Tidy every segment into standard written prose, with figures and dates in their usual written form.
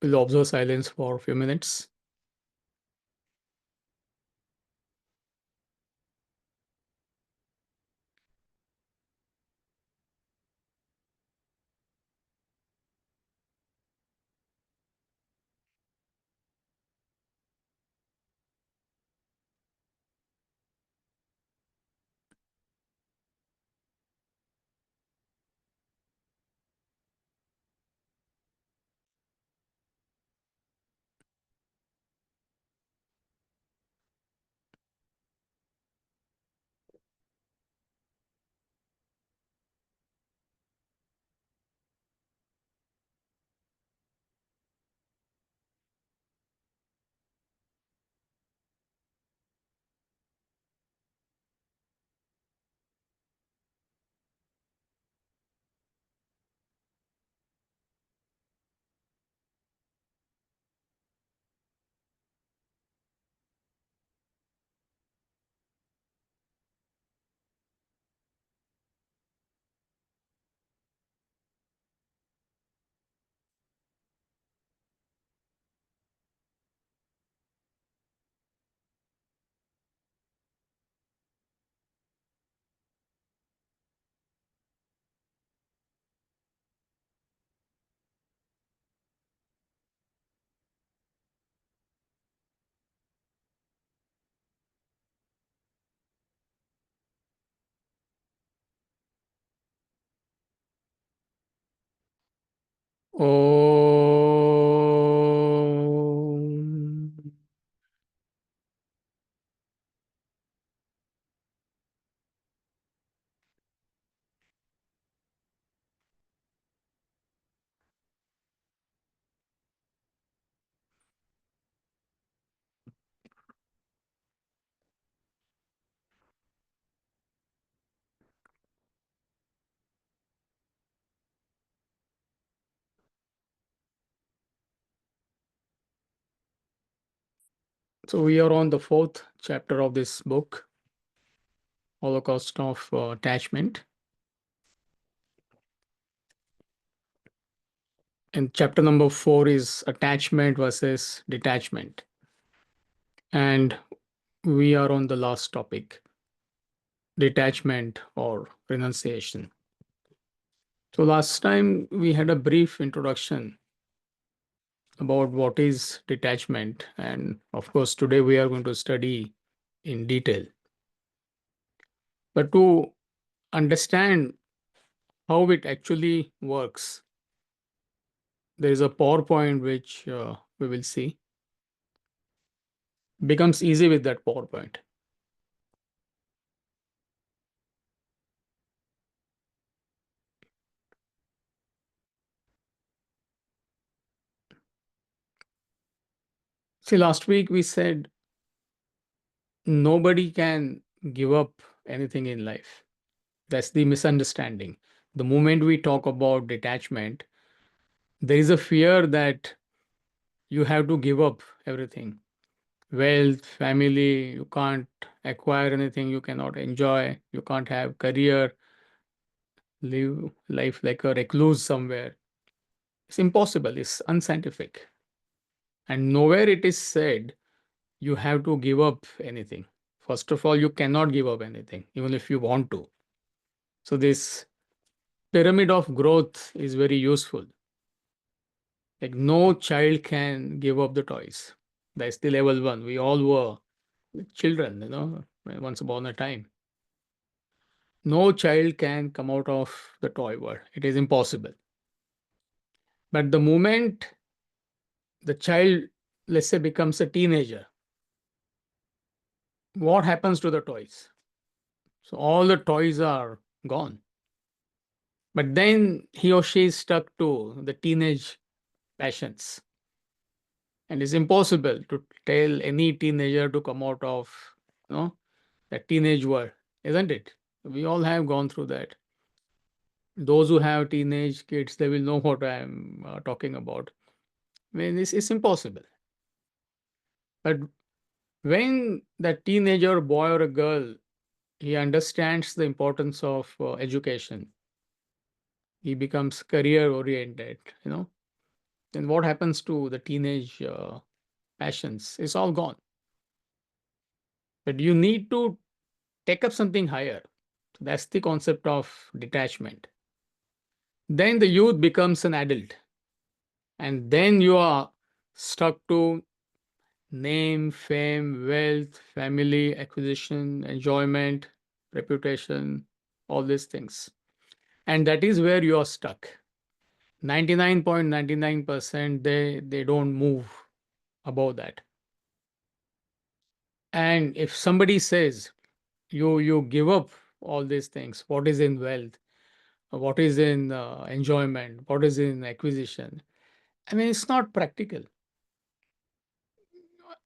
We'll observe silence for a few minutes. Om. So we are on the fourth chapter of this book, Holocaust of Attachment. And chapter number 4 is attachment versus detachment. And we are on the last topic, detachment or renunciation. So last time we had a brief introduction about what is detachment. And of course, today we are going to study in detail. But to understand how it actually works, there is a PowerPoint which we will see. Becomes easy with that PowerPoint. See, last week we said nobody can give up anything in life. That's the misunderstanding. The moment we talk about detachment, there is a fear that you have to give up everything, wealth, family, you can't acquire anything, you cannot enjoy, you can't have career, live life like a recluse somewhere. It's impossible, it's unscientific. And nowhere it is said you have to give up anything. First of all, you cannot give up anything, even if you want to. So, this pyramid of growth is very useful. Like, no child can give up the toys. That's the level one. We all were children, once upon a time. No child can come out of the toy world. It is impossible. But the moment the child, let's say, becomes a teenager, what happens to the toys? So all the toys are gone. But then he or she is stuck to the teenage passions. And it's impossible to tell any teenager to come out of, that teenage world, isn't it? We all have gone through that. Those who have teenage kids, they will know what I'm talking about. I mean, it's impossible. But when that teenager boy or a girl, he understands the importance of education, he becomes career oriented, then what happens to the teenage passions? It's all gone. But you need to take up something higher. That's the concept of detachment. Then the youth becomes an adult, and then you are stuck to name, fame, wealth, family, acquisition, enjoyment, reputation, all these things. And that is where you are stuck. 99.99% they don't move above that. And if somebody says you give up all these things, what is in wealth, what is in enjoyment, what is in acquisition, I mean, it's not practical.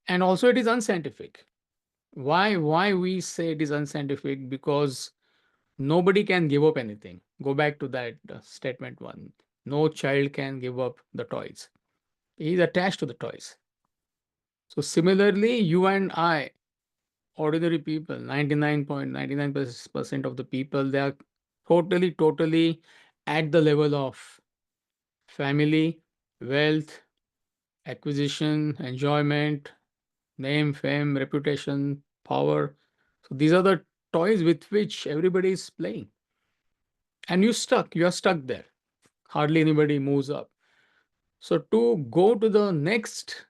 And also it is unscientific. Why we say it is unscientific? Because nobody can give up anything. Go back to that statement one. No child can give up the toys. He is attached to the toys. So similarly, you and I, ordinary people, 99.99% of the people, they are totally at the level of family, wealth, acquisition, enjoyment, name, fame, reputation, power. So these are the toys with which everybody is playing. And you are stuck there. Hardly anybody moves up. So to go to the next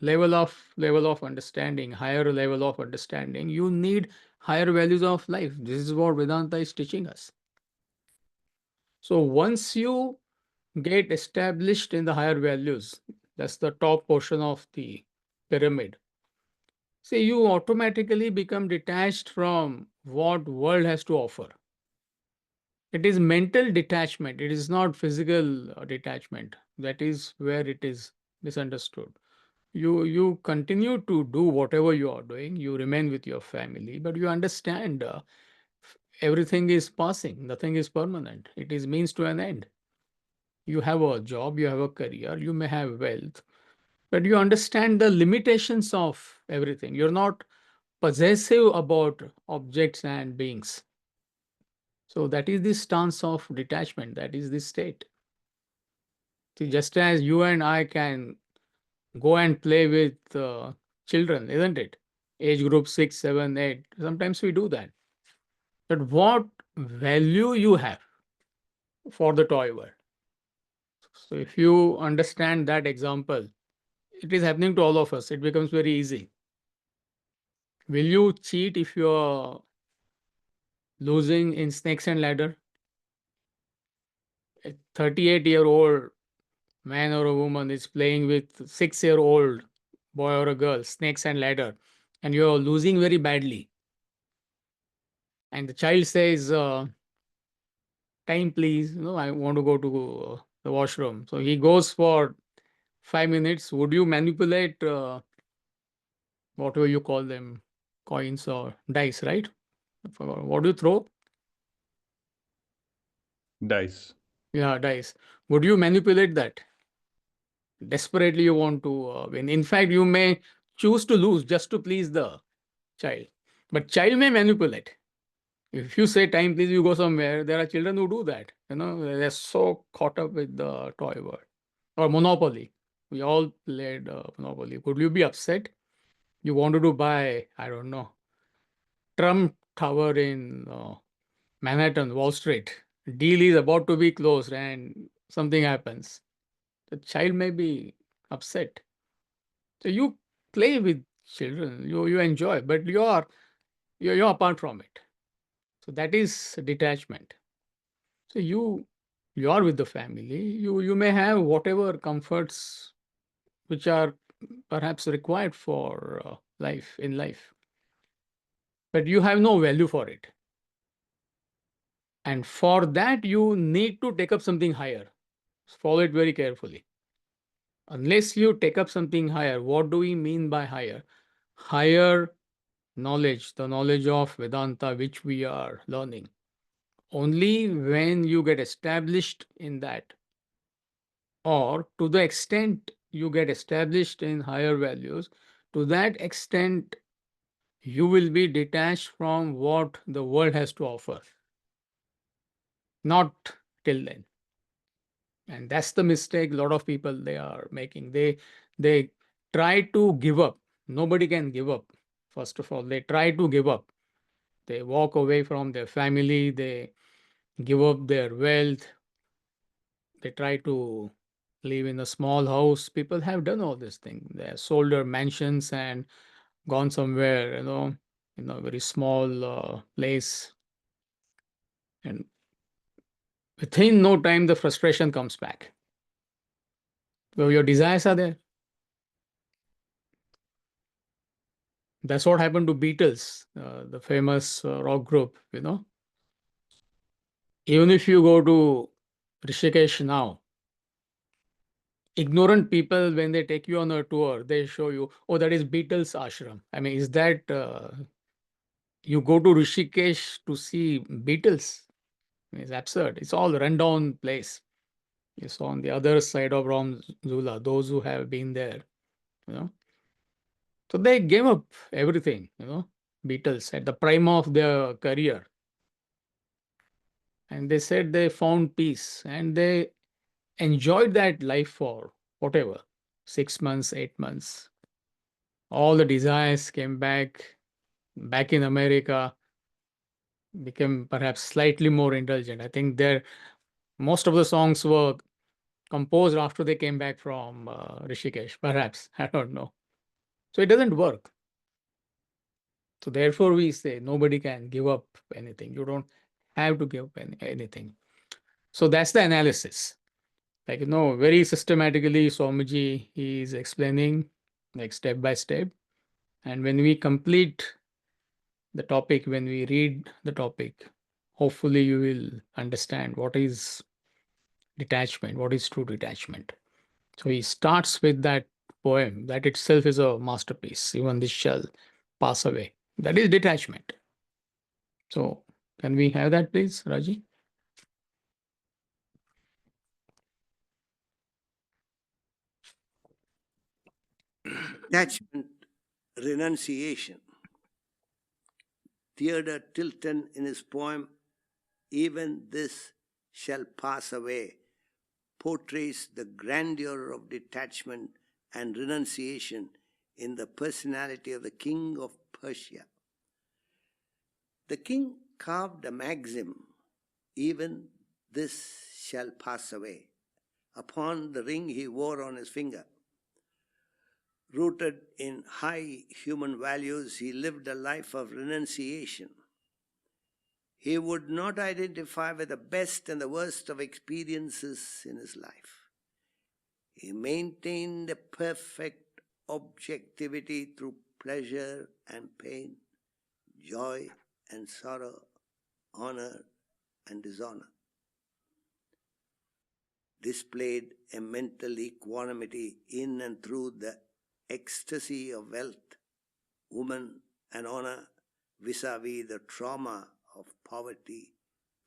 level of understanding, higher level of understanding, you need higher values of life. This is what Vedanta is teaching us. So once you get established in the higher values, that's the top portion of the pyramid. See, you automatically become detached from what world has to offer. It is mental detachment. It is not physical detachment. That is where it is misunderstood. You continue to do whatever you are doing. You remain with your family, but you understand everything is passing. Nothing is permanent. It is means to an end. You have a job. You have a career. You may have wealth, but you understand the limitations of everything. You're not possessive about objects and beings. So that is the stance of detachment. That is the state. See, just as you and I can go and play with children, isn't it? Age group 6, 7, 8. Sometimes we do that. But what value you have for the toy world? So if you understand that example, it is happening to all of us. It becomes very easy. Will you cheat if you're losing in snakes and ladder? A 38-year-old man or a woman is playing with 6-year-old boy or a girl, snakes and ladder, and you're losing very badly. And the child says, time please, I want to go to the washroom. So he goes for 5 minutes. Would you manipulate whatever you call them, coins or dice, right? I forgot. What do you throw? Dice. Yeah, dice. Would you manipulate that? Desperately you want to win. In fact, you may choose to lose just to please the child. But child may manipulate. If you say time, please, you go somewhere. There are children who do that. They're so caught up with the toy world. Or Monopoly. We all played Monopoly. Would you be upset? You wanted to buy, I don't know, Trump Tower in Manhattan, Wall Street. Deal is about to be closed and something happens. The child may be upset. So you play with children, you enjoy, but you're apart from it. So that is detachment. So you are with the family. You may have whatever comforts which are perhaps required for life, but you have no value for it. And for that, you need to take up something higher. Follow it very carefully. Unless you take up something higher, what do we mean by higher? Higher knowledge, the knowledge of Vedanta, which we are learning. Only when you get established in that, or to the extent you get established in higher values, to that extent you will be detached from what the world has to offer. Not till then. And that's the mistake a lot of people they are making. They try to give up. Nobody can give up. First of all, they try to give up. They walk away from their family, they give up their wealth, they try to live in a small house. People have done all this thing. They have sold their mansions and gone somewhere, in a very small place. And within no time, the frustration comes back. So your desires are there. That's what happened to Beatles, the famous rock group. Even if you go to Rishikesh now, ignorant people, when they take you on a tour, they show you, oh, that is Beatles ashram. I mean, is that you go to Rishikesh to see Beatles? It's absurd. It's all rundown place. It's on the other side of Ram Zula, those who have been there, you know. So they gave up everything, Beatles at the prime of their career. And they said they found peace and they enjoyed that life for whatever, 6 months, 8 months. All the desires came back in America, became perhaps slightly more indulgent. I think most of the songs were composed after they came back from Rishikesh, perhaps. I don't know. So it doesn't work. So therefore, we say nobody can give up anything. You don't have to give up anything. So that's the analysis. Like, very systematically, Swamiji he is explaining like step by step. And when we complete the topic, when we read the topic, hopefully you will understand what is detachment, what is true detachment. So he starts with that poem that itself is a masterpiece. Even this shall pass away. That is detachment. So can we have that, please, Raji? Detachment, renunciation. Theodore Tilton, in his poem, Even This Shall Pass Away, portrays the grandeur of detachment and renunciation in the personality of the king of Persia. The king carved a maxim, Even this shall pass away, upon the ring he wore on his finger. Rooted in high human values, he lived a life of renunciation. He would not identify with the best and the worst of experiences in his life. He maintained a perfect objectivity through pleasure and pain, joy and sorrow, honor and dishonor. Displayed a mental equanimity in and through the ecstasy of wealth, woman, and honor vis-a-vis the trauma of poverty,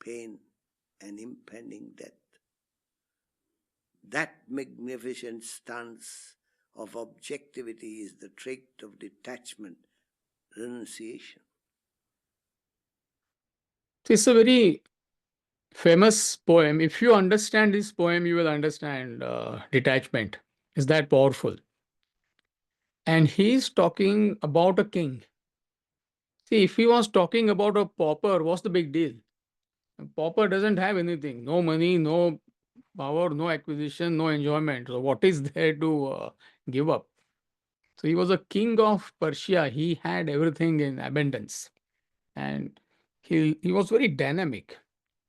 pain, and impending death. That magnificent stance of objectivity is the trait of detachment, renunciation. It's a very famous poem. If you understand this poem, you will understand detachment. Is that powerful? And he's talking about a king. See, if he was talking about a pauper, what's the big deal? A pauper doesn't have anything, no money, no power, no acquisition, no enjoyment. So, what is there to give up? So, he was a king of Persia. He had everything in abundance. And he was very dynamic.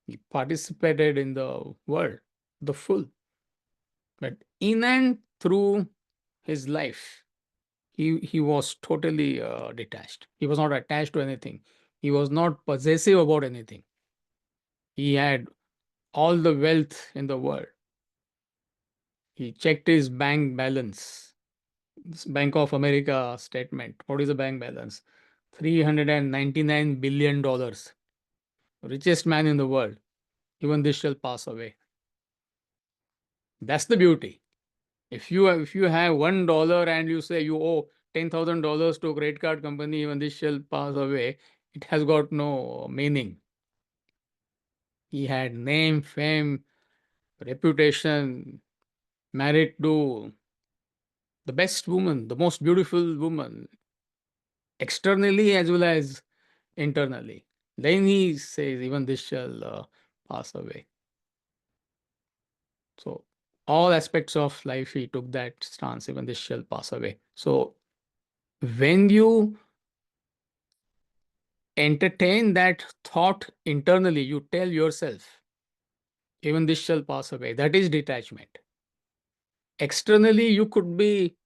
He participated in the world, the full. But in and through his life, he was totally detached. He was not attached to anything. He was not possessive about anything. He had all the wealth in the world. He checked his bank balance. This Bank of America statement. What is the bank balance? $399 billion. Richest man in the world. Even this shall pass away. That's the beauty. If you have $1 and you say you owe $10,000 to a credit card company, even this shall pass away, it has got no meaning. He had name, fame, reputation, married to the best woman, the most beautiful woman, externally as well as internally. Then he says, even this shall pass away. So, all aspects of life, he took that stance, even this shall pass away. So, when you entertain that thought internally, you tell yourself, even this shall pass away. That is detachment. Externally, you could be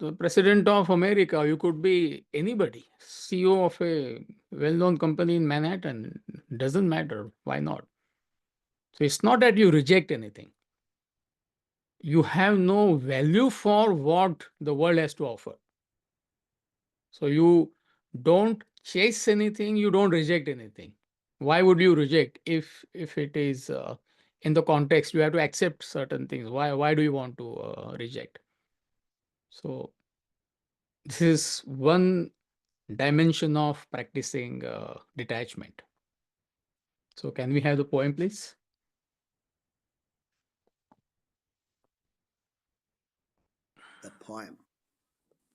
the president of America, you could be anybody, CEO of a well known company in Manhattan. Doesn't matter. Why not? So it's not that you reject anything, you have no value for what the world has to offer. So you don't chase anything, you don't reject anything. Why would you reject if it is in the context you have to accept certain things? Why do you want to reject? So this is one dimension of practicing detachment. So can we have the poem, please? The poem.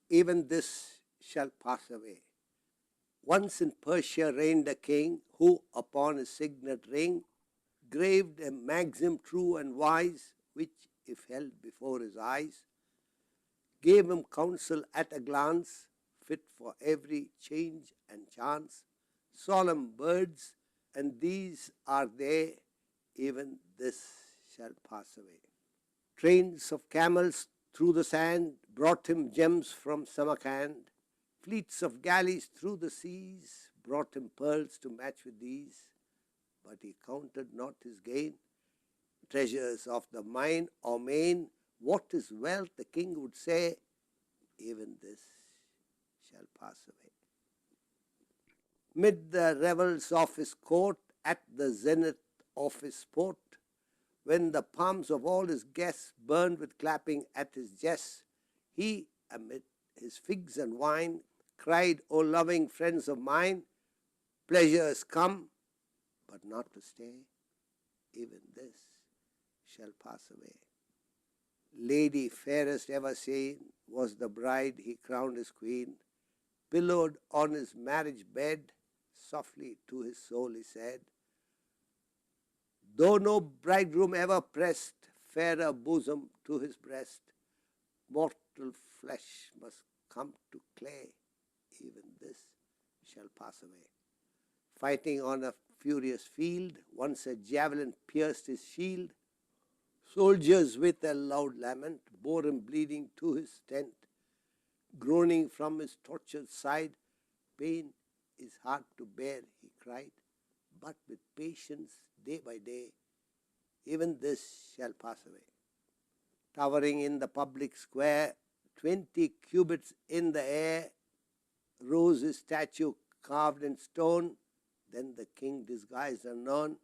Even this shall pass away. Once in Persia reigned a king who, upon his signet ring, graved a maxim true and wise, which, if held before his eyes, gave him counsel at a glance, fit for every change and chance. Solemn words, and these are they, even this shall pass away. Trains of camels through the sand brought him gems from Samarkand. Fleets of galleys through the seas brought him pearls to match with these. But he counted not his gain. Treasures of the mine or main, what is wealth, the king would say, even this shall pass away. Mid the revels of his court, at the zenith of his sport, when the palms of all his guests burned with clapping at his jest, he, amid his figs and wine, cried, O loving friends of mine, pleasures come, but not to stay. Even this shall pass away. Lady fairest ever seen was the bride he crowned his queen. Pillowed on his marriage bed, softly to his soul he said, though no bridegroom ever pressed fairer bosom to his breast, mortal flesh must come to clay, even this shall pass away. Fighting on a furious field, once a javelin pierced his shield. Soldiers with a loud lament bore him bleeding to his tent. Groaning from his tortured side, pain is hard to bear, he cried, but with patience day by day, even this shall pass away. Towering in the public square, 20 cubits in the air, rose his statue carved in stone. Then the king, disguised unknown,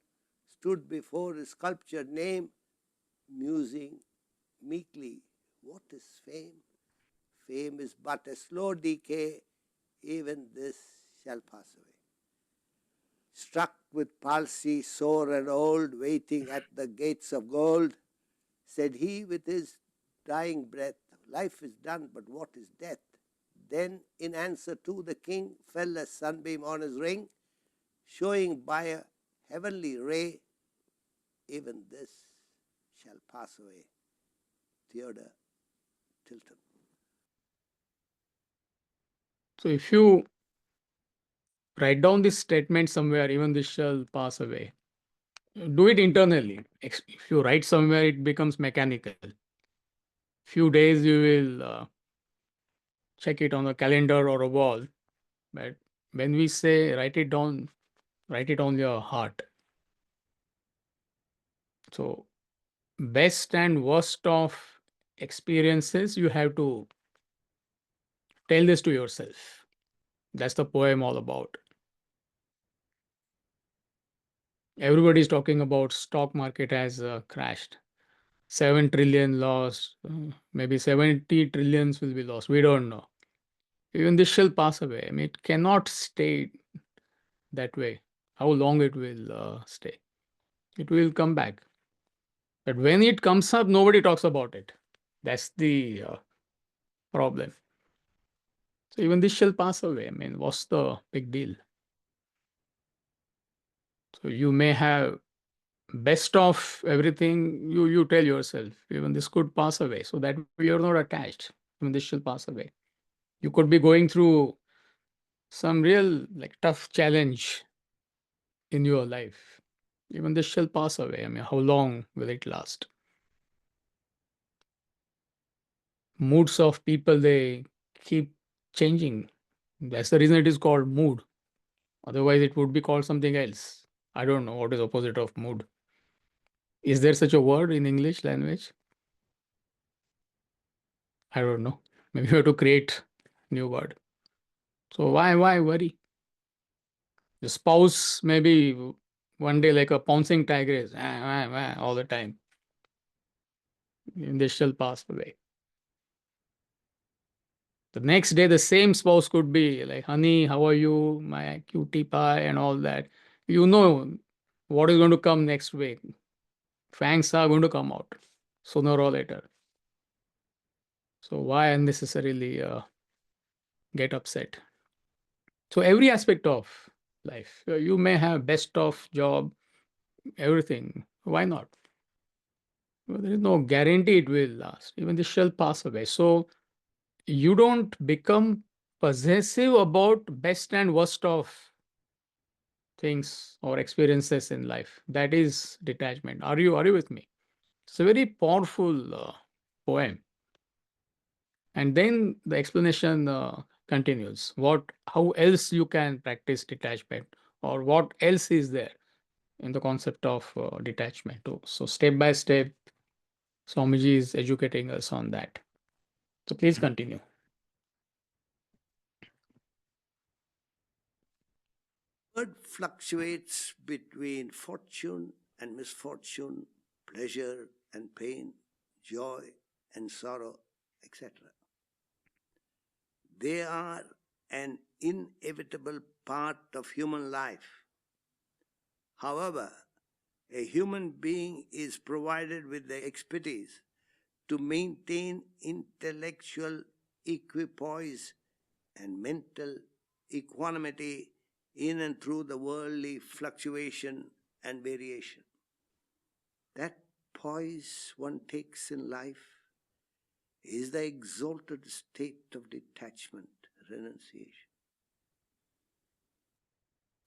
stood before his sculptured name, musing meekly, what is fame? Fame is but a slow decay, even this shall pass away. Struck with palsy, sore and old, waiting at the gates of gold, said he with his dying breath, life is done, but what is death? Then in answer to the king fell a sunbeam on his ring, showing by a heavenly ray, even this shall pass away. Theodore, Tilton. So if you write down this statement somewhere, even this shall pass away, do it internally. If you write somewhere, it becomes mechanical. Few days you will check it on a calendar or a wall. But when we say write it down, write it on your heart. So best and worst of experiences, you have to tell this to yourself. That's the poem all about. Everybody's talking about stock market has crashed. 7 trillion lost, maybe 70 trillions will be lost. We don't know. Even this shall pass away. I mean, it cannot stay that way. How long it will stay? It will come back. But when it comes up, nobody talks about it. That's the problem. So even this shall pass away. I mean, what's the big deal? So you may have best of everything. You tell yourself, even this could pass away. So that way you're not attached. Even this shall pass away. You could be going through some real like tough challenge in your life. Even this shall pass away. I mean, how long will it last? Moods of people, they keep changing. That's the reason it is called mood. Otherwise, it would be called something else. I don't know what is opposite of mood. Is there such a word in English language? I don't know. Maybe we have to create new word. So why worry? The spouse maybe one day like a pouncing tigress all the time. And they shall pass away. The next day, the same spouse could be like, honey, how are you? My cutie pie and all that. You know what is going to come next week. Fangs are going to come out sooner or later. So why unnecessarily get upset? So every aspect of life, you may have best of job, everything. Why not? Well, there is no guarantee it will last. Even this shall pass away. So you don't become possessive about best and worst of things or experiences in life. That is detachment. Are you with me? It's a very powerful poem. And then the explanation continues. What, how else you can practice detachment, or what else is there in the concept of detachment? So step by step, Swamiji is educating us on that. So please continue. Word fluctuates between fortune and misfortune, pleasure and pain, joy and sorrow, etc. They are an inevitable part of human life. However, a human being is provided with the expertise to maintain intellectual equipoise and mental equanimity in and through the worldly fluctuation and variation. That poise one takes in life is the exalted state of detachment, renunciation.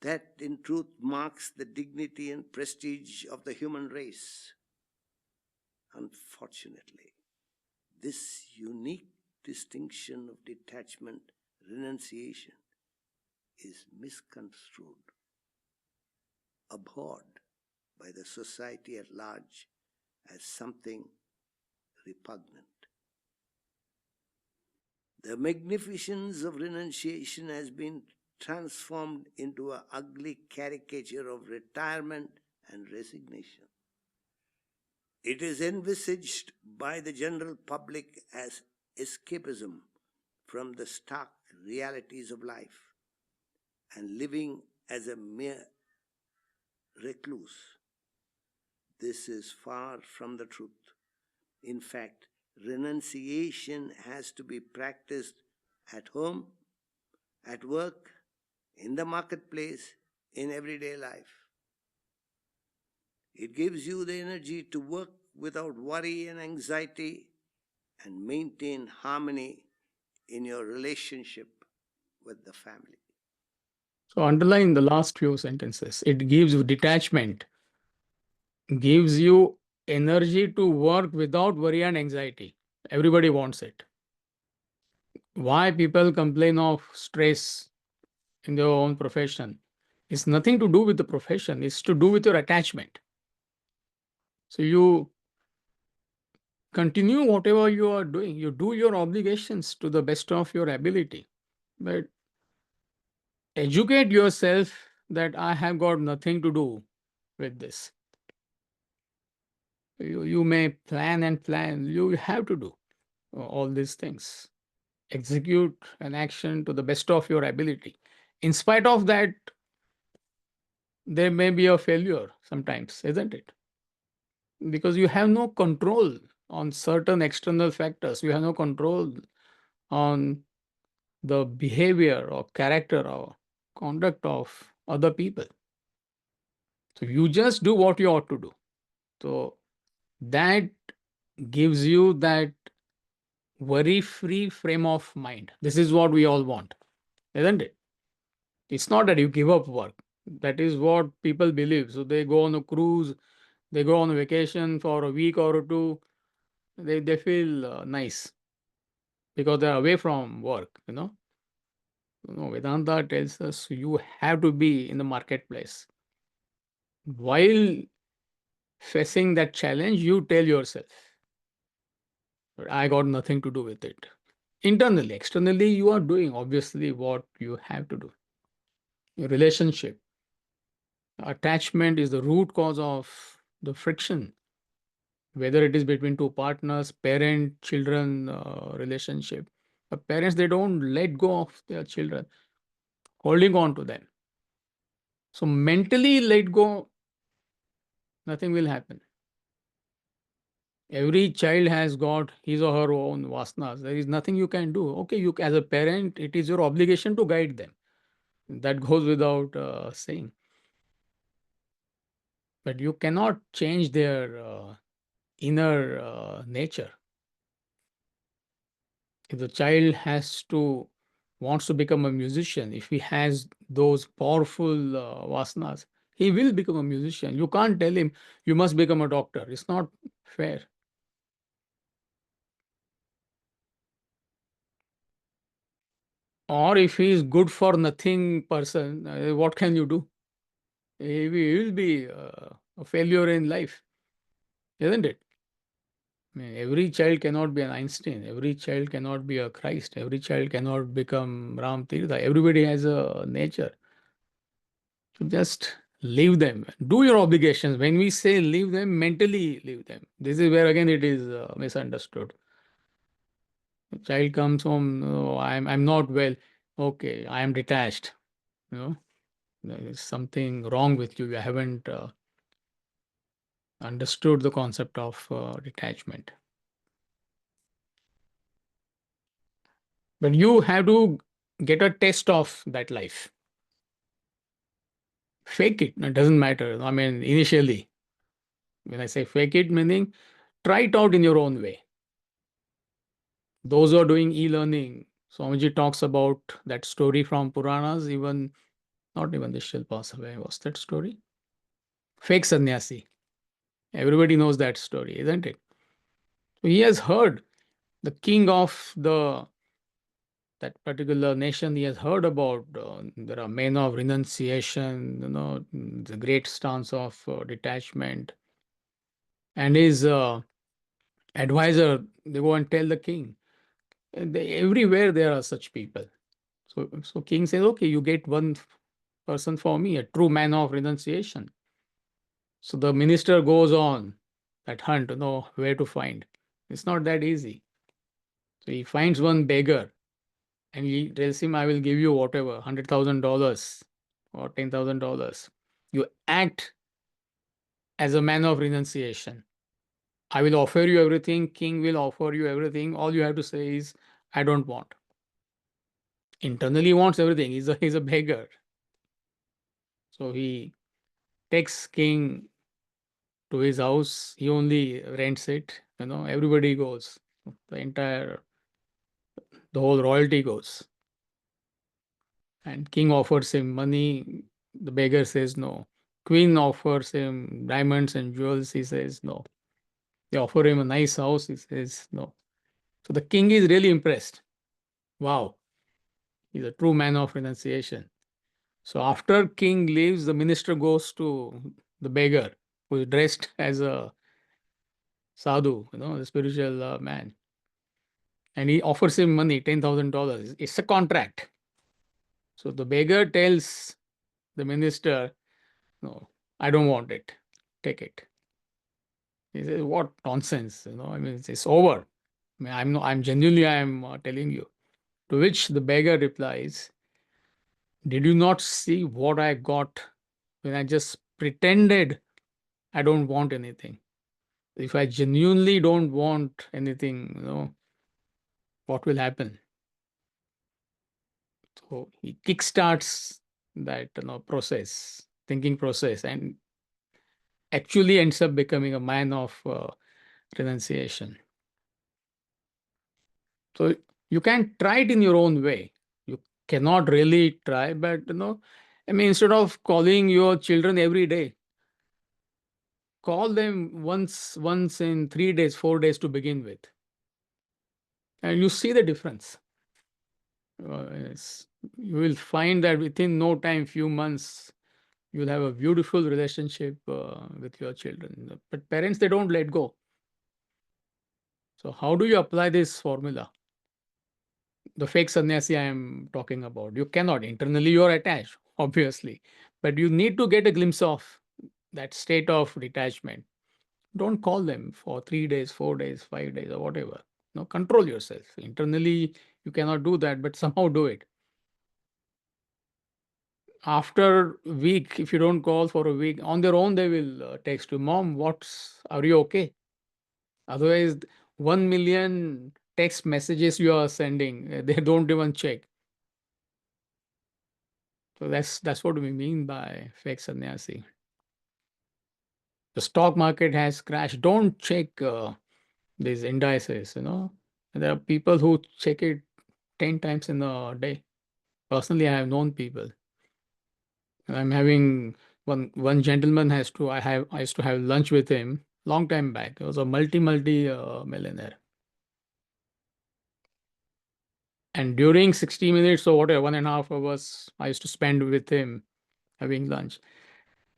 That in truth marks the dignity and prestige of the human race. Unfortunately, this unique distinction of detachment, renunciation, is misconstrued, abhorred by the society at large as something repugnant. The magnificence of renunciation has been transformed into an ugly caricature of retirement and resignation. It is envisaged by the general public as escapism from the stark realities of life and living as a mere recluse. This is far from the truth. In fact, renunciation has to be practiced at home, at work, in the marketplace, in everyday life. It gives you the energy to work without worry and anxiety and maintain harmony in your relationship with the family. So underline the last few sentences. It gives you detachment, gives you energy to work without worry and anxiety. Everybody wants it. Why people complain of stress in their own profession? It's nothing to do with the profession, it's to do with your attachment. So you continue whatever you are doing, you do your obligations to the best of your ability, but educate yourself that I have got nothing to do with this. You may plan and plan, you have to do all these things. Execute an action to the best of your ability. In spite of that, there may be a failure sometimes, isn't it? because you have no control on certain external factors. You have no control on the behavior or character or conduct of other people. So you just do what you ought to do. So that gives you that worry free frame of mind. This is what we all want, isn't it? It's not that you give up work. That is what people believe. So they go on a cruise, they go on a vacation for a week or two, they feel nice because they're away from work, you know. No, Vedanta tells us you have to be in the marketplace. While facing that challenge, you tell yourself, I got nothing to do with it. Internally, externally, you are doing obviously what you have to do. Your relationship, attachment is the root cause of the friction, whether it is between two partners, parent, children relationship. The parents, they don't let go of their children, holding on to them. So mentally let go, nothing will happen. Every child has got his or her own vasanas. There is nothing you can do. Okay, you as a parent, it is your obligation to guide them. That goes without saying. But you cannot change their inner nature. If the child has to wants to become a musician, if he has those powerful vasanas, he will become a musician. You can't tell him you must become a doctor. It's not fair. Or if he is good for nothing person, what can you do? He will be a failure in life, isn't it? I mean, every child cannot be an Einstein. Every child cannot be a Christ. Every child cannot become Ram Tirtha. Everybody has a nature. So just leave them. Do your obligations. When we say leave them, mentally leave them. This is where again it is misunderstood. A child comes home, oh, I'm not well. Okay, I am detached. You know, there is something wrong with you. You haven't understood the concept of detachment. But you have to get a taste of that life. Fake it. It doesn't matter. I mean, initially, when I say fake it, meaning try it out in your own way. Those who are doing e-learning, Swamiji talks about that story from Puranas, even not even this shall pass away. What's that story? Fake sannyasi. Everybody knows that story, isn't it? So he has heard the king of the that particular nation. He has heard about there are men of renunciation, you know, the great stance of detachment, and his advisor. They go and tell the king. And everywhere there are such people. So king says, okay, you get one person for me, a true man of renunciation. So the minister goes on that hunt to know where to find. It's not that easy. So he finds one beggar and he tells him, I will give you whatever, $100,000 or $10,000. You act as a man of renunciation. I will offer you everything. King will offer you everything. All you have to say is, I don't want. Internally, he wants everything. He's a beggar. So he takes king to his house. He only rents it. You know, everybody goes. The whole royalty goes. And king offers him money. The beggar says no. Queen offers him diamonds and jewels. He says no. They offer him a nice house. He says no. So the king is really impressed. Wow, he's a true man of renunciation. So after king leaves, the minister goes to the beggar who is dressed as a sadhu, you know, the spiritual man, and he offers him money, $10,000. It's a contract. So the beggar tells the minister, "No, I don't want it. Take it." He says, "What nonsense? You know, I mean, it's over. I mean, I'm no, I'm genuinely, I'm telling you." To which the beggar replies, "Did you not see what I got when I just pretended I don't want anything? If I genuinely don't want anything, what will happen? So he kickstarts that process, thinking process, and actually ends up becoming a man of renunciation. So you can try it in your own way. You cannot really try, but I mean, instead of calling your children every day, call them once in 3 days, 4 days to begin with, and you see the difference. You will find that within no time, few months, you'll have a beautiful relationship with your children. But parents, they don't let go. So how do you apply this formula? The fake sannyasi I am talking about. You cannot. Internally, you are attached, obviously, but you need to get a glimpse of that state of detachment. Don't call them for 3 days, 4 days, 5 days, or whatever. No, control yourself. Internally, you cannot do that, but somehow do it. After a week, if you don't call for a week, on their own, they will text you, Mom, are you okay? Otherwise, 1 million text messages you are sending, they don't even check. So that's what we mean by fake sannyasi. The stock market has crashed. Don't check these indices. There are people who check it 10 times in a day. Personally, I have known people. I'm having one gentleman has to I used to have lunch with him long time back. He was a multi millionaire. And during 60 minutes or whatever, 1.5 hours, I used to spend with him having lunch.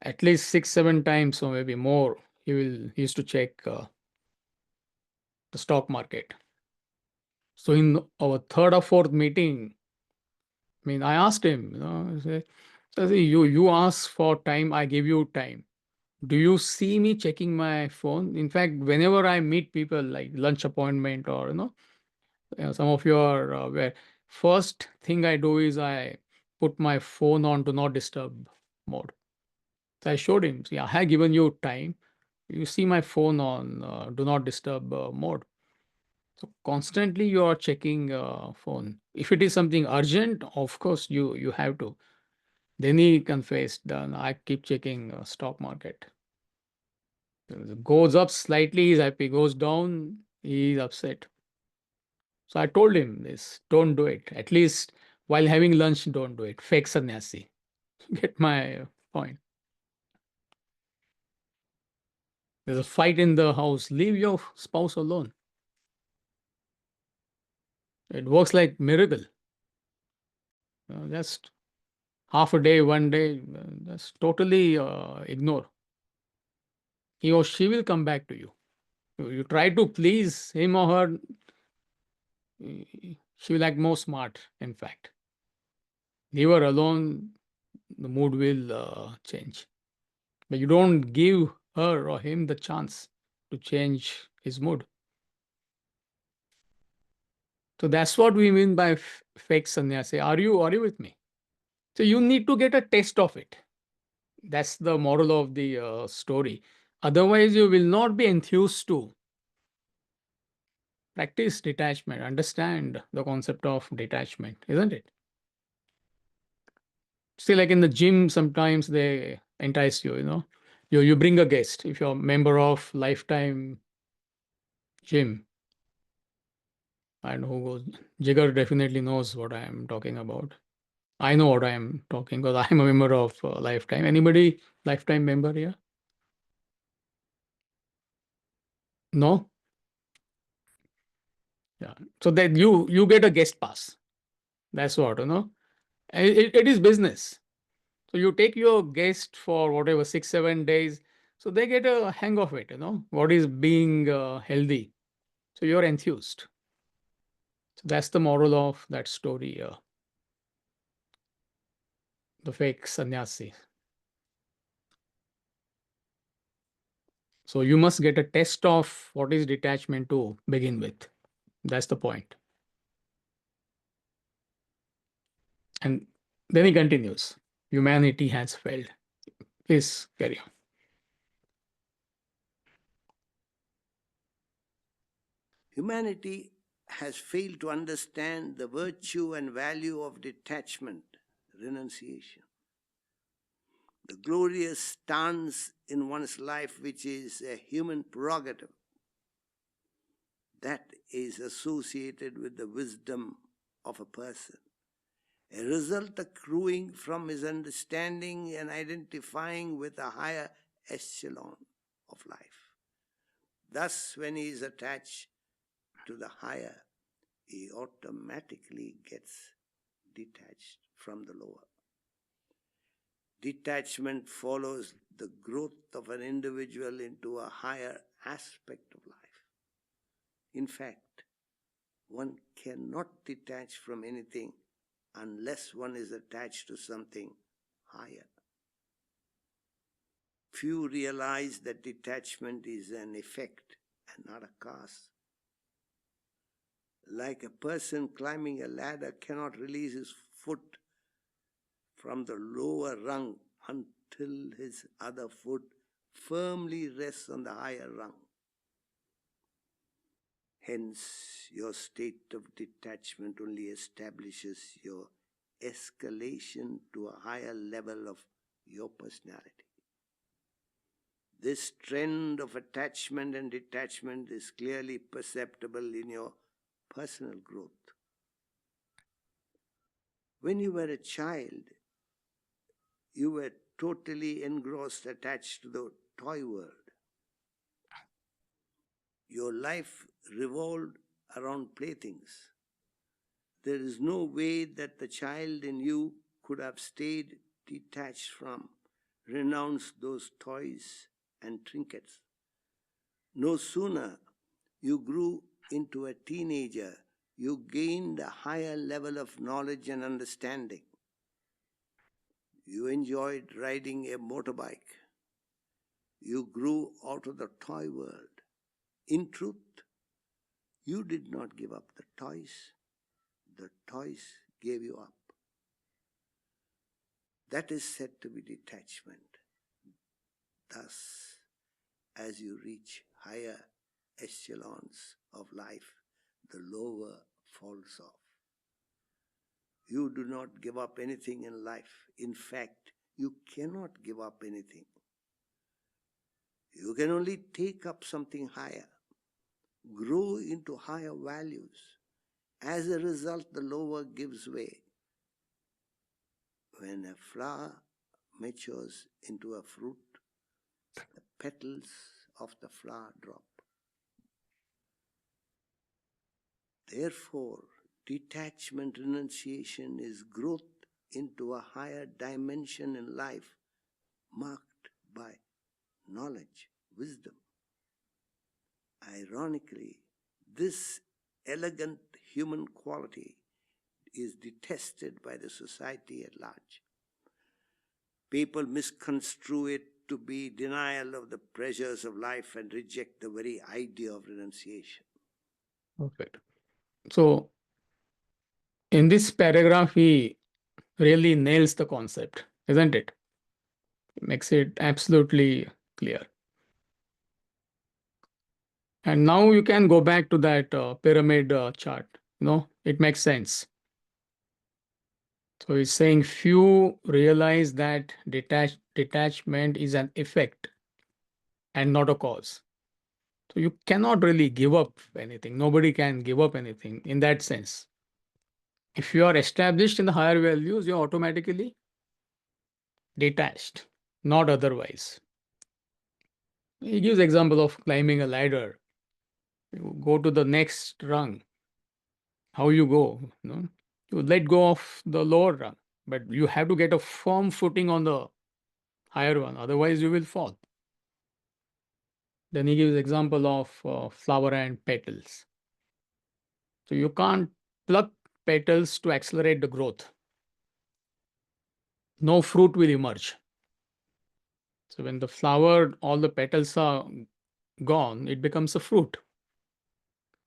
At least 6, 7 times or maybe more, he used to check the stock market. So in our third or fourth meeting, I mean, I asked him, I say, you ask for time, I give you time. Do you see me checking my phone? In fact, whenever I meet people like lunch appointment or some of your where first thing I do is I put my phone on do not disturb mode. So I showed him, see, I have given you time. You see my phone on do not disturb mode. So constantly you are checking phone. If it is something urgent, of course you have to. Then he confessed, then I keep checking stock market. It goes up slightly, he's happy. Goes down, he's upset. So I told him this, don't do it. At least while having lunch, don't do it. Fake sannyasi. Get my point. There's a fight in the house. Leave your spouse alone. It works like miracle. Just half a day, one day, that's totally ignore. He or she will come back to you. You try to please him or her, she will act more smart, in fact. Leave her alone, the mood will change. But you don't give her or him the chance to change his mood. So that's what we mean by fake sannyasi. Are you with me? So you need to get a taste of it. That's the moral of the story. Otherwise, you will not be enthused to practice detachment, understand the concept of detachment, isn't it? See, like in the gym, sometimes they entice you, you bring a guest. If you're a member of lifetime gym, I know who goes, Jigar definitely knows what I am talking about. I know what I am talking because I'm a member of lifetime. Anybody lifetime member here? No? Yeah. So that you get a guest pass. That's what. It is business. So you take your guest for whatever 6, 7 days. So they get a hang of it, what is being healthy. So you're enthused. So that's the moral of that story, the fake sannyasi. So you must get a test of what is detachment to begin with. That's the point. And then he continues, humanity has failed. Please carry on. Humanity has failed to understand the virtue and value of detachment, renunciation. The glorious stance in one's life, which is a human prerogative, that is associated with the wisdom of a person, a result accruing from his understanding and identifying with a higher echelon of life. Thus, when he is attached to the higher, he automatically gets detached from the lower. Detachment follows the growth of an individual into a higher aspect of life. In fact, one cannot detach from anything unless one is attached to something higher. Few realize that detachment is an effect and not a cause. Like a person climbing a ladder cannot release his foot from the lower rung until his other foot firmly rests on the higher rung. Hence, your state of detachment only establishes your escalation to a higher level of your personality. This trend of attachment and detachment is clearly perceptible in your personal growth. When you were a child, you were totally engrossed, attached to the toy world. Your life revolved around playthings. There is no way that the child in you could have stayed detached from, renounced those toys and trinkets. No sooner you grew into a teenager, you gained a higher level of knowledge and understanding. You enjoyed riding a motorbike. You grew out of the toy world. In truth, you did not give up the toys gave you up. That is said to be detachment. Thus, as you reach higher echelons of life, the lower falls off. You do not give up anything in life. In fact, you cannot give up anything. You can only take up something higher, grow into higher values. As a result, the lower gives way. When a flower matures into a fruit, the petals of the flower drop. Therefore, detachment renunciation is growth into a higher dimension in life, marked by knowledge, wisdom. Ironically, this elegant human quality is detested by the society at large. People misconstrue it to be denial of the pleasures of life and reject the very idea of renunciation. Perfect. So, in this paragraph, he really nails the concept, isn't it? Makes it absolutely clear. And now you can go back to that pyramid chart. It makes sense. So he's saying few realize that detachment is an effect and not a cause. So you cannot really give up anything. Nobody can give up anything in that sense. If you are established in the higher values, you're automatically detached, not otherwise. He gives example of climbing a ladder. You go to the next rung. How you go? You let go of the lower rung, but you have to get a firm footing on the higher one. Otherwise, you will fall. Then he gives example of flower and petals. So you can't pluck petals to accelerate the growth. No fruit will emerge. So when the flower, all the petals are gone, it becomes a fruit.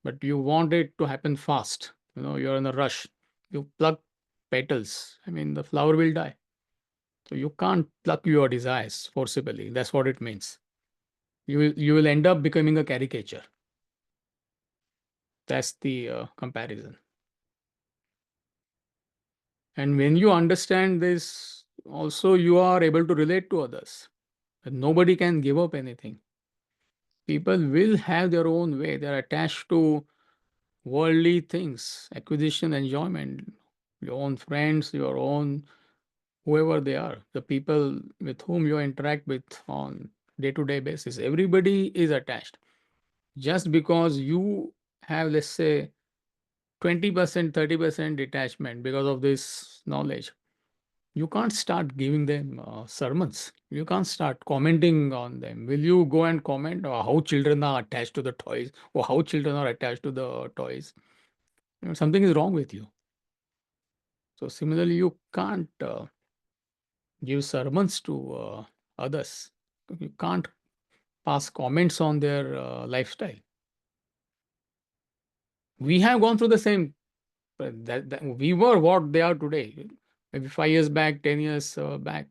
But you want it to happen fast. You're in a rush. You pluck petals. The flower will die. So you can't pluck your desires forcibly. That's what it means. You will end up becoming a caricature. That's the comparison. And when you understand this, also you are able to relate to others. That nobody can give up anything. People will have their own way. They are attached to worldly things, acquisition, enjoyment, your own friends, your own whoever they are, the people with whom you interact with on day-to-day basis. Everybody is attached. Just because you have, let's say, 20%, 30% detachment because of this knowledge, you can't start giving them sermons. You can't start commenting on them. Will you go and comment how children are attached to the toys or how children are attached to the toys? Something is wrong with you. So similarly, you can't give sermons to others. You can't pass comments on their lifestyle. We have gone through the same. That we were what they are today. Maybe 5 years back, 10 years back.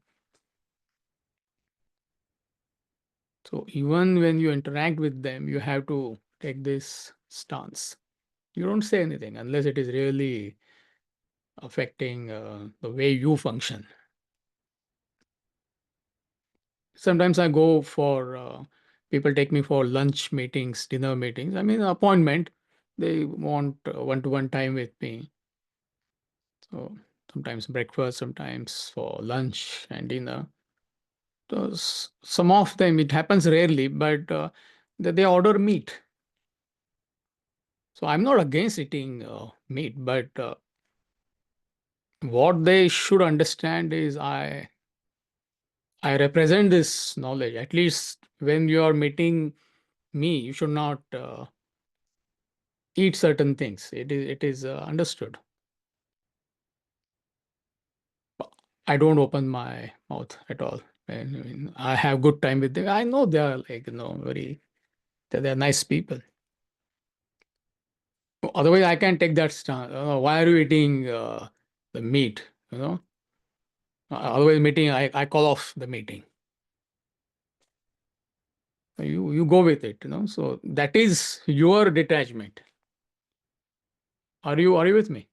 So even when you interact with them, you have to take this stance. You don't say anything unless it is really affecting the way you function. Sometimes I go for people take me for lunch meetings, dinner meetings. I mean, appointment. They want one-to-one time with me. So sometimes breakfast, sometimes for lunch and dinner. So some of them it happens rarely, but they order meat. So I'm not against eating meat, but what they should understand is I represent this knowledge. At least when you are meeting me, you should not eat certain things. It is understood. I don't open my mouth at all. I mean, I have good time with them. I know they are like very they are nice people. Otherwise, I can take that stand. Why are you eating the meat? Otherwise, meeting I call off the meeting. You go with it. So that is your detachment. Are you with me?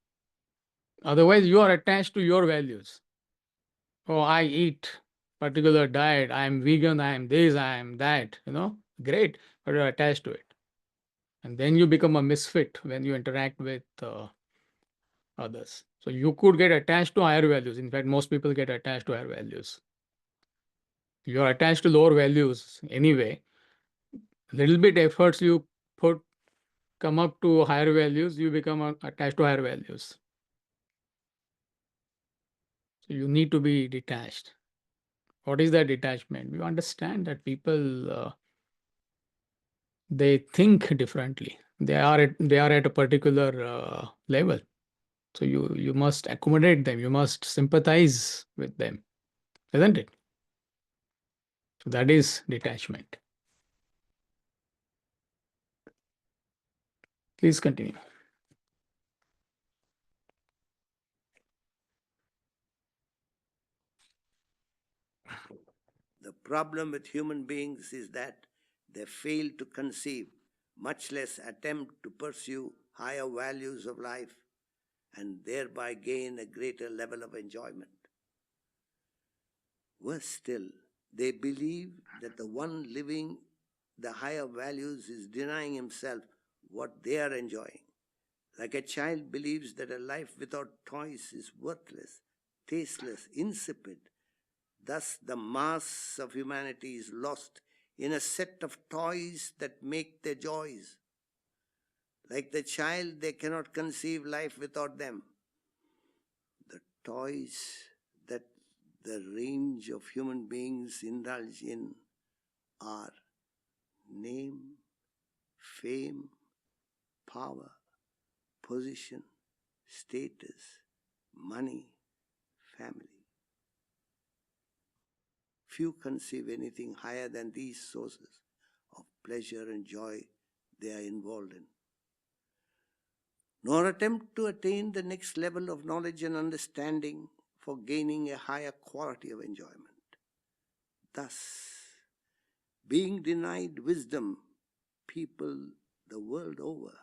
Otherwise, you are attached to your values. Oh, I eat particular diet. I am vegan. I am this. I am that. Great, but you're attached to it, and then you become a misfit when you interact with others. So you could get attached to higher values. In fact, most people get attached to higher values. You are attached to lower values anyway. Little bit efforts you put come up to higher values, you become attached to higher values. So you need to be detached. What is that detachment? You understand that people they think differently. They are at a particular level. So you must accommodate them. You must sympathize with them, isn't it? So that is detachment. Please continue. The problem with human beings is that they fail to conceive, much less attempt to pursue higher values of life and thereby gain a greater level of enjoyment. Worse still, they believe that the one living the higher values is denying himself what they are enjoying. Like a child believes that a life without toys is worthless, tasteless, insipid. Thus, the mass of humanity is lost in a set of toys that make their joys. Like the child, they cannot conceive life without them. The toys that the range of human beings indulge in are name, fame, power, position, status, money, family. Few conceive anything higher than these sources of pleasure and joy they are involved in, nor attempt to attain the next level of knowledge and understanding for gaining a higher quality of enjoyment. Thus, being denied wisdom, people the world over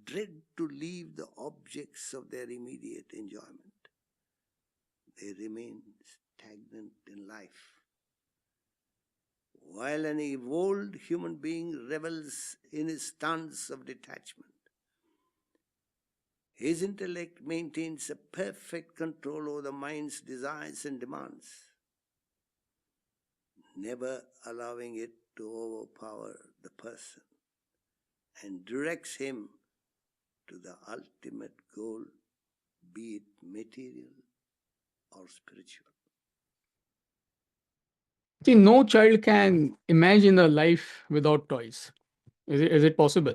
dread to leave the objects of their immediate enjoyment. They remain stagnant in life. While an evolved human being revels in his stance of detachment, his intellect maintains a perfect control over the mind's desires and demands, never allowing it to overpower the person, and directs him to the ultimate goal, be it material or spiritual. See, no child can imagine a life without toys. Is it possible?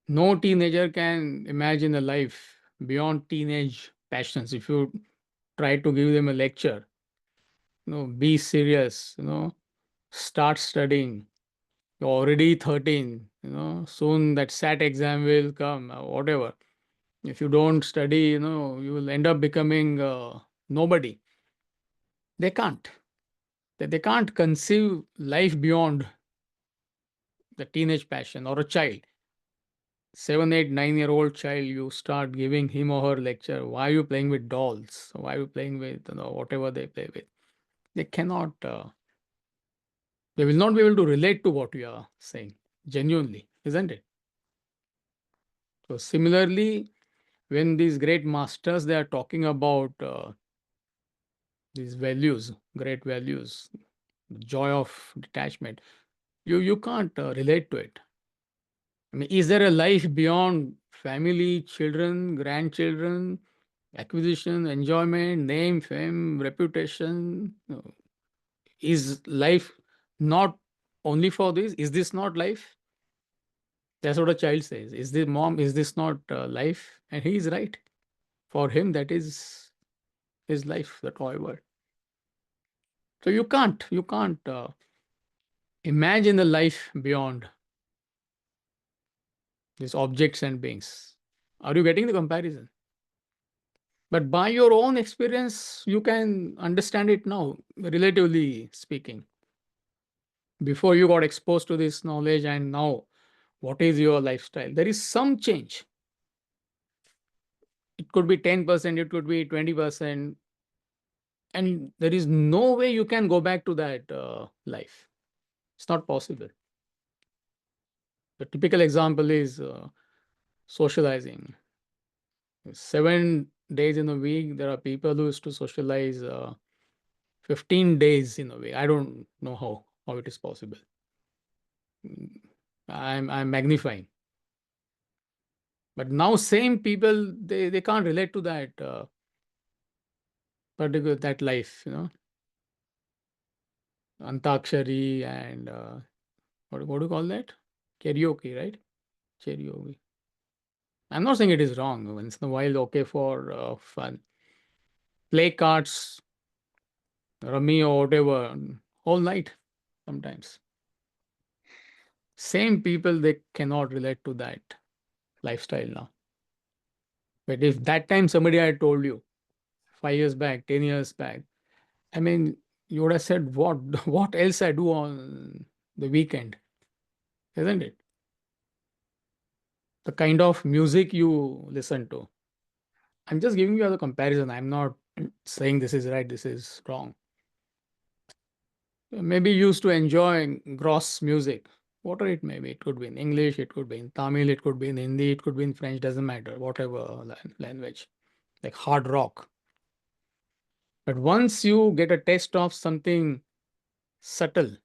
No teenager can imagine a life beyond teenage passions. If you try to give them a lecture, be serious, start studying. You're already 13, soon that SAT exam will come, whatever. If you don't study, you will end up becoming nobody. They can't. They can't conceive life beyond the teenage passion or a child. 7, 8, 9-year-old child, you start giving him or her lecture. Why are you playing with dolls? Why are you playing with whatever they play with? They cannot. They will not be able to relate to what you are saying genuinely, isn't it? So similarly, when these great masters they are talking about these values, great values, the joy of detachment, you can't relate to it. I mean, is there a life beyond family, children, grandchildren, acquisition, enjoyment, name, fame, reputation? No. Is life not only for this? Is this not life? That's what a child says. Is this mom? Is this not life? And he is right. For him, that is his life, the toy world. So you can't imagine a life beyond these objects and beings. Are you getting the comparison? But by your own experience, you can understand it now, relatively speaking. Before you got exposed to this knowledge, and now, what is your lifestyle? There is some change. It could be 10%, it could be 20%, and there is no way you can go back to that life. It's not possible. The typical example is socializing. 7 days in a week, there are people who used to socialize 15 days in a week. I don't know how it is possible. Mm, I'm magnifying. But now same people they can't relate to that particular that life, Antakshari and what do you call that? Karaoke, right? Karaoke. I'm not saying it is wrong. Once in a while, okay for fun. Play cards, rummy or whatever, all night sometimes. Same people they cannot relate to that lifestyle now. But if that time somebody had told you 5 years back, 10 years back, I mean, you would have said, "What? What else I do on the weekend?" Isn't it? The kind of music you listen to. I'm just giving you as a comparison. I'm not saying this is right, this is wrong. Maybe you used to enjoy gross music, whatever it may be. It could be in English, it could be in Tamil, it could be in Hindi, it could be in French, doesn't matter, whatever language, like hard rock. But once you get a taste of something subtle,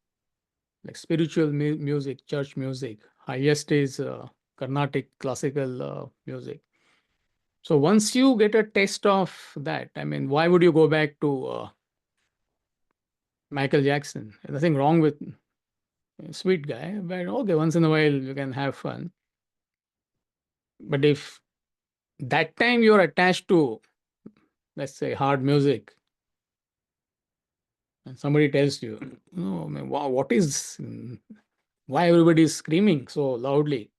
like spiritual music, church music, highest is Carnatic classical music. So once you get a taste of that, I mean, why would you go back to Michael Jackson? There's nothing wrong with sweet guy, but okay, once in a while you can have fun. But if that time you're attached to, let's say, hard music, and somebody tells you, "Oh, man, wow, what is, why everybody is screaming so loudly?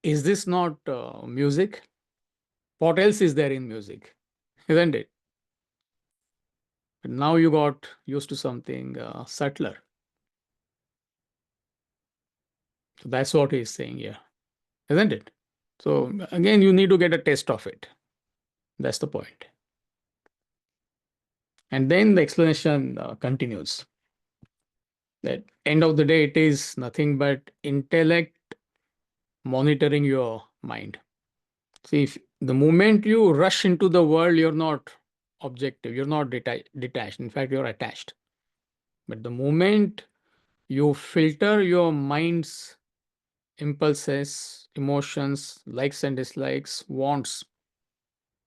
Is this not music? What else is there in music? Isn't it?" But now you got used to something subtler. So that's what he's saying here, isn't it? So again, you need to get a taste of it. That's the point. And then the explanation continues that end of the day, it is nothing but intellect monitoring your mind. See, if the moment you rush into the world, you're not objective, you're not detached. In fact, you're attached. But the moment you filter your mind's impulses, emotions, likes and dislikes, wants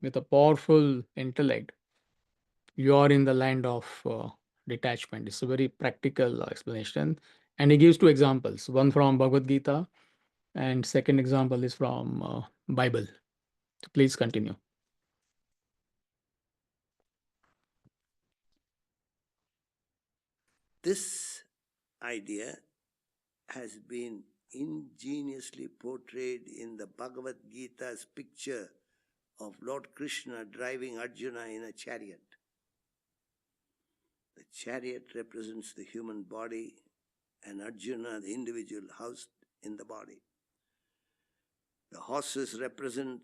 with a powerful intellect, you are in the land of detachment. It's a very practical explanation. And he gives two examples, one from Bhagavad Gita and second example is from Bible. So please continue. This idea has been ingeniously portrayed in the Bhagavad Gita's picture of Lord Krishna driving Arjuna in a chariot. The chariot represents the human body and Arjuna, the individual housed in the body. The horses represent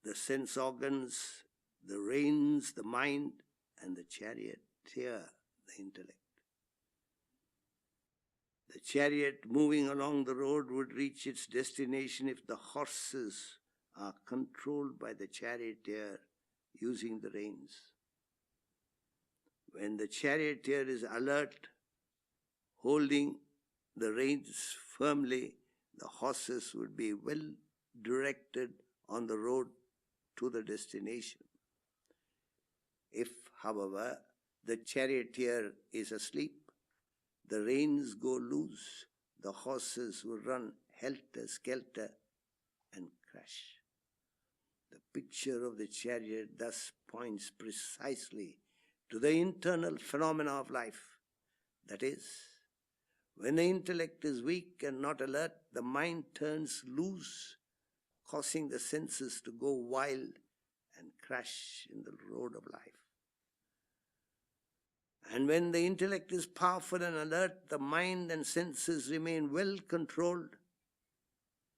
the sense organs, the reins, the mind, and the charioteer, the intellect. The chariot moving along the road would reach its destination if the horses are controlled by the charioteer using the reins. When the charioteer is alert, holding the reins firmly, the horses would be well directed on the road to the destination. If, however, the charioteer is asleep, the reins go loose, the horses will run helter-skelter and crash. The picture of the chariot thus points precisely to the internal phenomena of life. That is, when the intellect is weak and not alert, the mind turns loose, causing the senses to go wild and crash in the road of life. And when the intellect is powerful and alert, the mind and senses remain well controlled.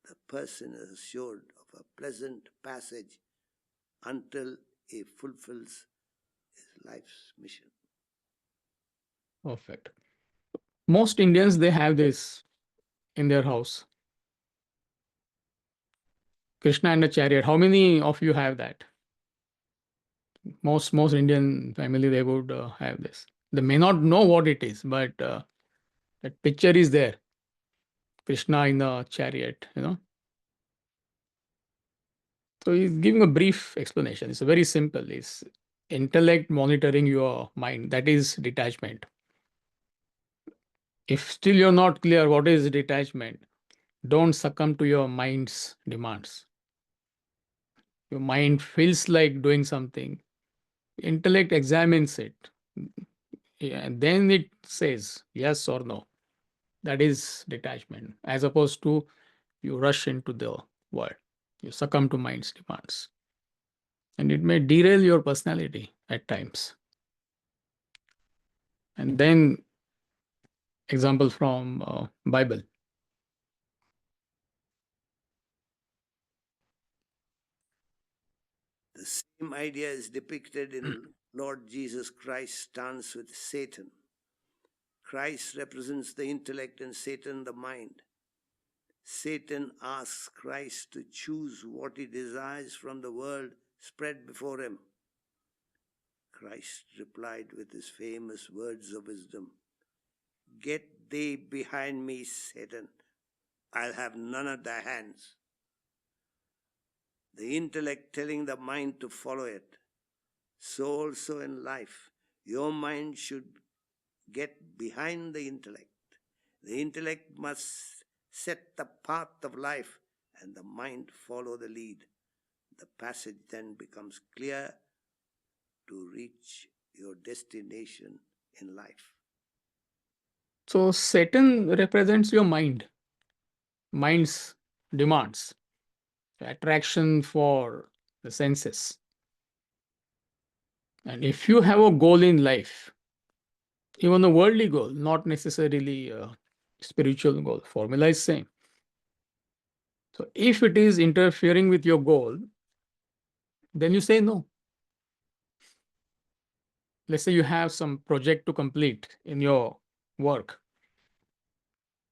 The person is assured of a pleasant passage until he fulfills his life's mission. Perfect. Most Indians, they have this in their house. Krishna and a chariot. How many of you have that? Most Indian family, they would have this. They may not know what it is, but that picture is there. Krishna in a chariot. So he's giving a brief explanation. It's very simple. It's intellect monitoring your mind. That is detachment. If still you're not clear what is detachment, don't succumb to your mind's demands. Your mind feels like doing something. Intellect examines it. Yeah, and then it says yes or no. That is detachment, as opposed to you rush into the world. You succumb to mind's demands. And it may derail your personality at times. And then example from Bible. The same idea is depicted in Lord Jesus Christ's stance with Satan. Christ represents the intellect and Satan the mind. Satan asks Christ to choose what he desires from the world spread before him. Christ replied with his famous words of wisdom, "Get thee behind me, Satan. I'll have none at thy hands." The intellect telling the mind to follow it. So also in life, your mind should get behind the intellect. The intellect must set the path of life and the mind follow the lead. The passage then becomes clear to reach your destination in life. So Satan represents your mind's demands, attraction for the senses. And if you have a goal in life, even a worldly goal, not necessarily a spiritual goal, formula is same. So if it is interfering with your goal, then you say no. Let's say you have some project to complete in your work,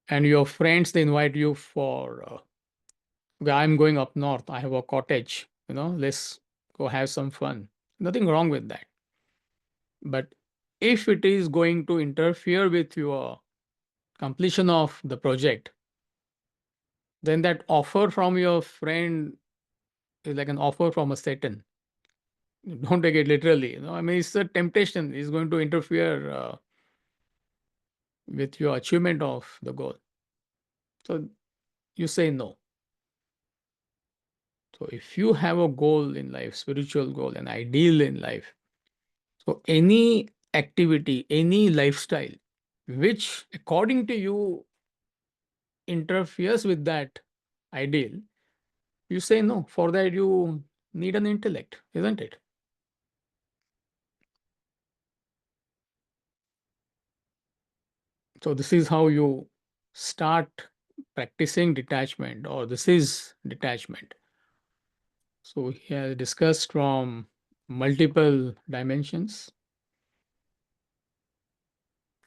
and your friends they invite you for "Okay, I'm going up north, I have a cottage, let's go have some fun." Nothing wrong with that. But if it is going to interfere with your completion of the project, then that offer from your friend is like an offer from a Satan. Don't take it literally. I mean, it's a temptation. It's going to interfere with your achievement of the goal. So you say no. So if you have a goal in life, spiritual goal, an ideal in life, so any activity, any lifestyle, which according to you interferes with that ideal, you say no. For that, you need an intellect, isn't it? So this is how you start practicing detachment, or this is detachment. So he has discussed from multiple dimensions.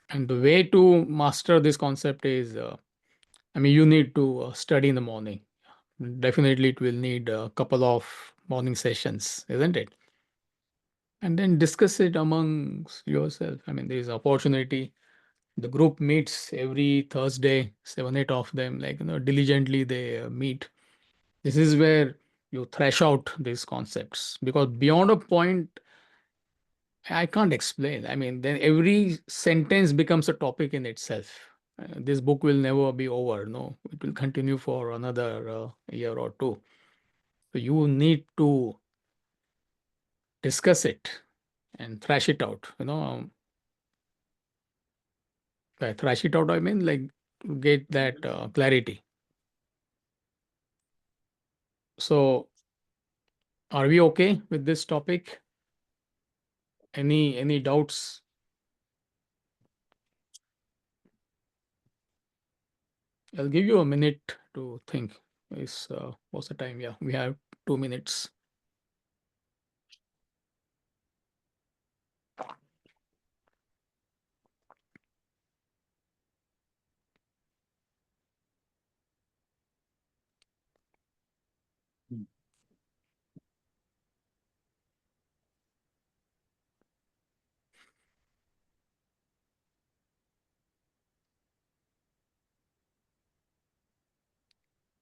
And the way to master this concept is, I mean, you need to study in the morning. Definitely, it will need a couple of morning sessions, isn't it? And then discuss it amongst yourself. I mean, there is opportunity. The group meets every Thursday, 7, 8 of them, like, diligently they meet. This is where you thrash out these concepts, because beyond a point, I can't explain. I mean, then every sentence becomes a topic in itself. This book will never be over. No, it will continue for another year or two. So you need to discuss it and thrash it out. By thrash it out, I mean like get that clarity. So are we okay with this topic? Any doubts? I'll give you a minute to think. Is what's the time? Yeah, we have 2 minutes.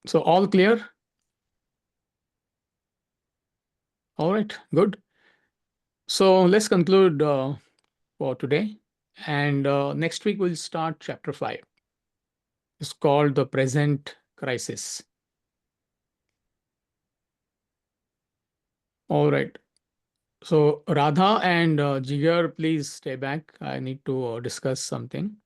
So all clear? All right, good. So let's conclude for today. And next week we'll start chapter 5. It's called The Present Crisis. All right. So Radha and Jigar, please stay back. I need to discuss something.